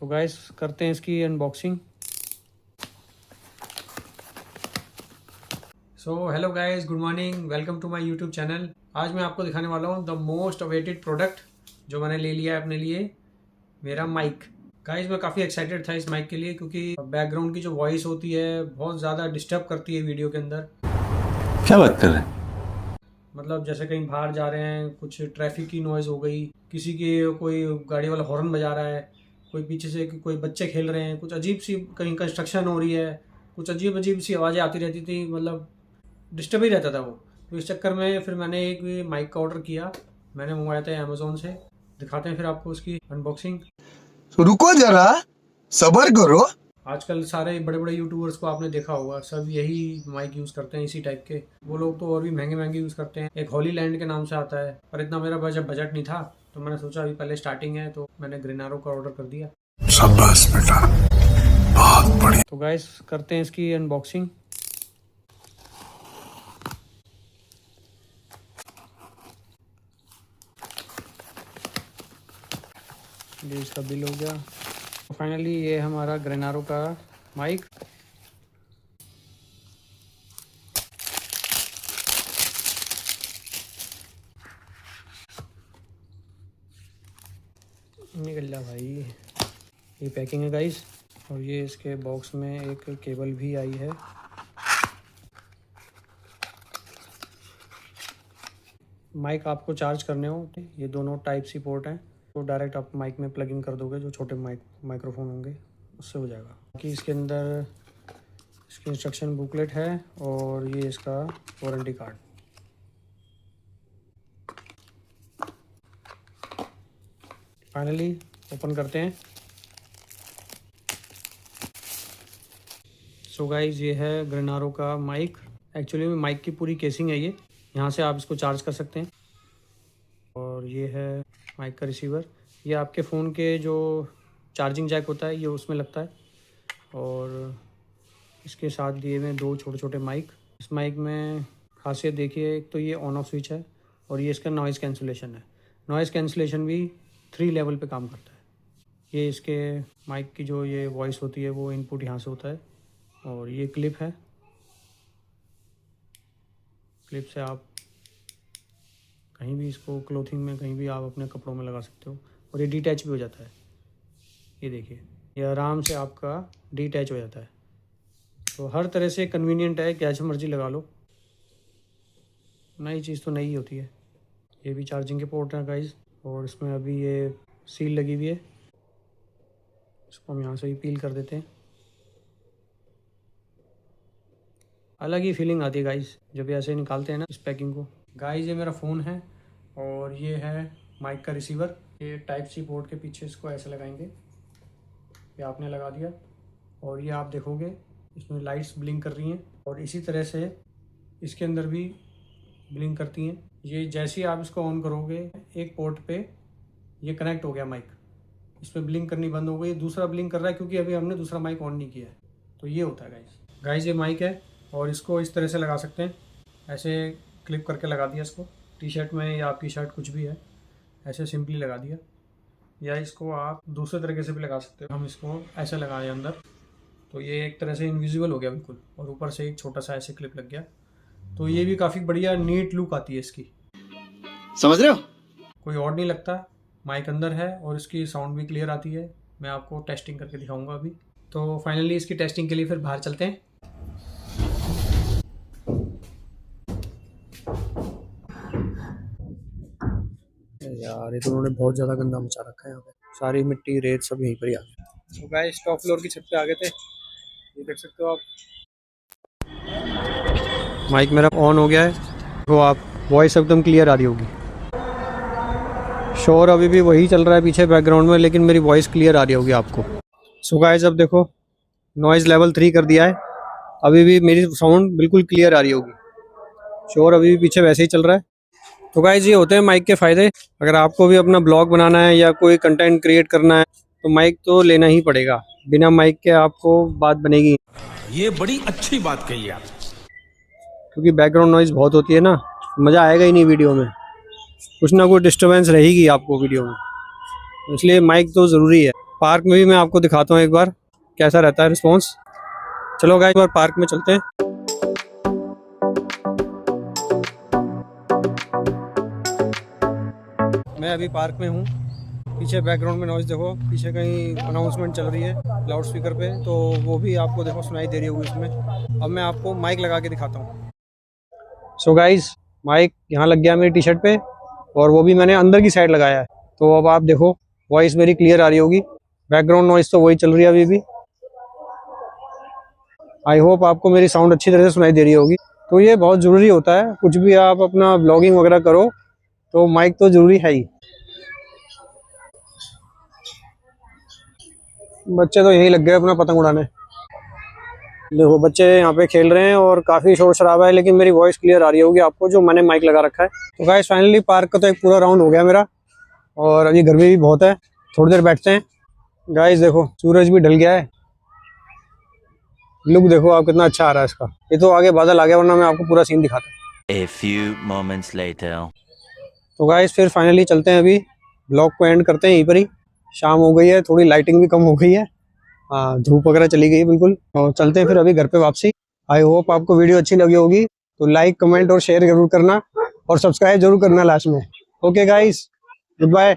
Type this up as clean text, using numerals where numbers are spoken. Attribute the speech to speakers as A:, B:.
A: तो गाइस करते हैं इसकी unboxing. So hello guys, good morning, welcome to my YouTube channel. आज मैं आपको दिखाने वाला हूँ द मोस्ट अवेटेड प्रोडक्ट जो मैंने ले लिया है अपने लिए, मेरा माइक। गाइस मैं काफ़ी एक्साइटेड था इस माइक के लिए क्योंकि बैकग्राउंड की जो वॉइस होती है बहुत ज़्यादा डिस्टर्ब करती है वीडियो के अंदर।
B: क्या बात कर रहे हैं?
A: मतलब जैसे कहीं बाहर जा रहे हैं, कुछ ट्रैफिक की नॉइज़ हो गई, किसी की कोई गाड़ी वाला हॉर्न बजा रहा है, कोई पीछे से कोई बच्चे खेल रहे हैं, कुछ अजीब सी कहीं कंस्ट्रक्शन हो रही है, कुछ अजीब अजीब सी आवाज़ें आती रहती थी, मतलब डिस्टर्ब ही रहता था वो। तो इस चक्कर में फिर मैंने एक माइक का ऑर्डर किया, मैंने मंगवाया था अमेज़ोन से। दिखाते हैं फिर आपको उसकी अनबॉक्सिंग।
C: रुको जरा, सब्र करो।
A: आजकल सारे बड़े बड़े यूट्यूबर्स को आपने देखा होगा, सब यही माइक यूज़ करते हैं, इसी टाइप के। वो लोग तो और भी महंगे महंगे यूज़ करते हैं। एक हॉली लैंड के नाम से आता है, पर इतना मेरा बजट नहीं था, तो मैंने सोचा अभी पहले स्टार्टिंग है तो मैंने ग्रेनारो का ऑर्डर कर दिया।
C: शाबाश बेटा, बहुत बढ़िया।
A: तो गाइस करते हैं इसकी अनबॉक्सिंग। ये इसका बिल हो गया। फाइनली ये हमारा ग्रेनारो का माइक। निकल जा भाई। ये पैकिंग है गाइस, और ये इसके बॉक्स में एक केबल भी आई है। माइक आपको चार्ज करने हो, ये दोनों टाइप सी पोर्ट हैं, तो डायरेक्ट आप माइक में प्लग इन कर दोगे, जो छोटे माइक्रोफोन होंगे उससे हो जाएगा। बाकी इसके अंदर इसकी इंस्ट्रक्शन बुकलेट है और ये इसका वारंटी कार्ड। फाइनली ओपन करते हैं। सो गाइस ये है ग्रेनारो का माइक। एक्चुअली में माइक की पूरी केसिंग है ये, यहाँ से आप इसको चार्ज कर सकते हैं। और ये है माइक का रिसीवर। ये आपके फ़ोन के जो चार्जिंग जैक होता है ये उसमें लगता है। और इसके साथ दिए हुए दो छोटे छोटे माइक। इस माइक में खासियत देखिए, एक तो ये ऑन ऑफ स्विच है और ये इसका नॉइज़ कैंसिलेशन है। नॉइज़ कैंसिलेशन भी 3 लेवल पे काम करता है। ये इसके माइक की जो ये वॉइस होती है वो इनपुट यहाँ से होता है, और ये क्लिप है। क्लिप से आप कहीं भी इसको क्लोथिंग में कहीं भी आप अपने कपड़ों में लगा सकते हो, और ये डिटैच भी हो जाता है। ये देखिए, ये आराम से आपका डिटैच हो जाता है, तो हर तरह से कन्वीनियंट है, कैसे मर्जी लगा लो। नई चीज़ तो नई होती है। ये भी चार्जिंग के पोर्ट हैं गाइस, और इसमें अभी ये सील लगी हुई है, इसको हम यहाँ से भी पील कर देते हैं। अलग ही फीलिंग आती है गाइस जब ये ऐसे निकालते हैं ना इस पैकिंग को। गाइस ये मेरा फ़ोन है और ये है माइक का रिसीवर। ये टाइप सी पोर्ट के पीछे इसको ऐसे लगाएंगे, ये आपने लगा दिया, और ये आप देखोगे इसमें लाइट्स ब्लिंक कर रही हैं, और इसी तरह से इसके अंदर भी ब्लिंक करती हैं। ये जैसे ही आप इसको ऑन करोगे, एक पोर्ट पे ये कनेक्ट हो गया माइक, इसमें ब्लिंक करनी बंद हो गई। दूसरा ब्लिंक कर रहा है क्योंकि अभी हमने दूसरा माइक ऑन नहीं किया है। तो ये होता है गाइस ये माइक है, और इसको इस तरह से लगा सकते हैं, ऐसे क्लिप करके लगा दिया इसको, टी शर्ट में या आपकी शर्ट कुछ भी है, ऐसे सिंपली लगा दिया। या इसको आप दूसरे तरीके से भी लगा सकते हो। हम इसको ऐसे लगाएं अंदर, तो ये एक तरह से इनविजिबल हो गया बिल्कुल, और ऊपर से एक छोटा सा ऐसे क्लिप लग गया। तो ये भी काफ़ी बढ़िया नीट लुक आती है इसकी,
B: समझ रहे हो?
A: कोई और नहीं लगता। माइक अंदर है और इसकी साउंड भी क्लियर आती है। मैं आपको टेस्टिंग करके दिखाऊंगा अभी। तो फाइनली इसकी टेस्टिंग के लिए फिर बाहर चलते हैं। यार ये तो उन्होंने बहुत ज़्यादा गंदा मचा रखा है यहाँ पे, सारी मिट्टी रेत सब यहीं पर ही आ गई। तो गाइस टॉप फ्लोर की छत पे आ गए थे, ये देख सकते हो आप। माइक मेरा ऑन हो गया है, तो आप वॉइस एकदम क्लियर आ रही होगी। शोर अभी भी वही चल रहा है पीछे बैकग्राउंड में, लेकिन मेरी वॉइस क्लियर आ रही होगी आपको। सो गाइस अब देखो, नॉइज़ लेवल 3 कर दिया है, अभी भी मेरी साउंड बिल्कुल क्लियर आ रही होगी। शोर अभी भी पीछे वैसे ही चल रहा है। तो गाइस ये होते हैं माइक के फ़ायदे। अगर आपको भी अपना ब्लॉग बनाना है या कोई कंटेंट क्रिएट करना है तो माइक तो लेना ही पड़ेगा, बिना माइक के आपको बात बनेगी।
B: ये बड़ी अच्छी बात कही आप,
A: क्योंकि बैकग्राउंड नॉइज़ बहुत होती है ना, मज़ा आएगा ही नहीं वीडियो में, कुछ ना कुछ डिस्टर्बेंस रहेगी आपको वीडियो में, इसलिए माइक तो ज़रूरी है। पार्क में भी मैं आपको दिखाता हूँ एक बार कैसा रहता है रिस्पॉन्स। चलो गाइस, एक बार पार्क में चलते हैं। मैं अभी पार्क में हूँ। पीछे बैकग्राउंड में नॉइज़ देखो, पीछे कहीं अनाउंसमेंट चल रही है लाउड स्पीकर पे, तो वो भी आपको देखो सुनाई दे रही होगी इसमें। अब मैं आपको माइक लगा के दिखाता हूँ। सो गाइस, माइक यहाँ लग गया मेरी टी शर्ट पे, और वो भी मैंने अंदर की साइड लगाया है। तो अब आप देखो वॉइस मेरी क्लियर आ रही होगी। बैकग्राउंड नॉइज़ तो वही चल रही है अभी भी। आई होप आपको मेरी साउंड अच्छी तरह से सुनाई दे रही होगी। तो ये बहुत ज़रूरी होता है, कुछ भी आप अपना ब्लॉगिंग वगैरह करो तो माइक तो ज़रूरी है ही। बच्चे तो यही लग गए अपना पतंग उड़ाने। देखो बच्चे यहाँ पे खेल रहे हैं और काफ़ी शोर शराबा है, लेकिन मेरी वॉइस क्लियर आ रही होगी आपको जो मैंने माइक लगा रखा है। तो गाइस फाइनली पार्क का तो एक पूरा राउंड हो गया मेरा, और अभी गर्मी भी बहुत है, थोड़ी देर बैठते हैं। गाइस देखो सूरज भी ढल गया है। लुक देखो आप कितना अच्छा आ रहा है इसका। ये तो आगे बादल आ गया, वरना मैं आपको पूरा सीन दिखाता।
D: A few moments later.
A: तो गाइस फिर फाइनली चलते हैं, अभी ब्लॉग को एंड करते हैं यहीं पर ही। शाम हो गई है, थोड़ी लाइटिंग भी कम हो गई है, हाँ धूप वगैरह चली गई है बिल्कुल। और चलते हैं फिर अभी घर पे वापसी। आई होप आपको वीडियो अच्छी लगी होगी, तो लाइक कमेंट और शेयर जरूर करना, और सब्सक्राइब जरूर करना लास्ट में। Okay guys, good bye.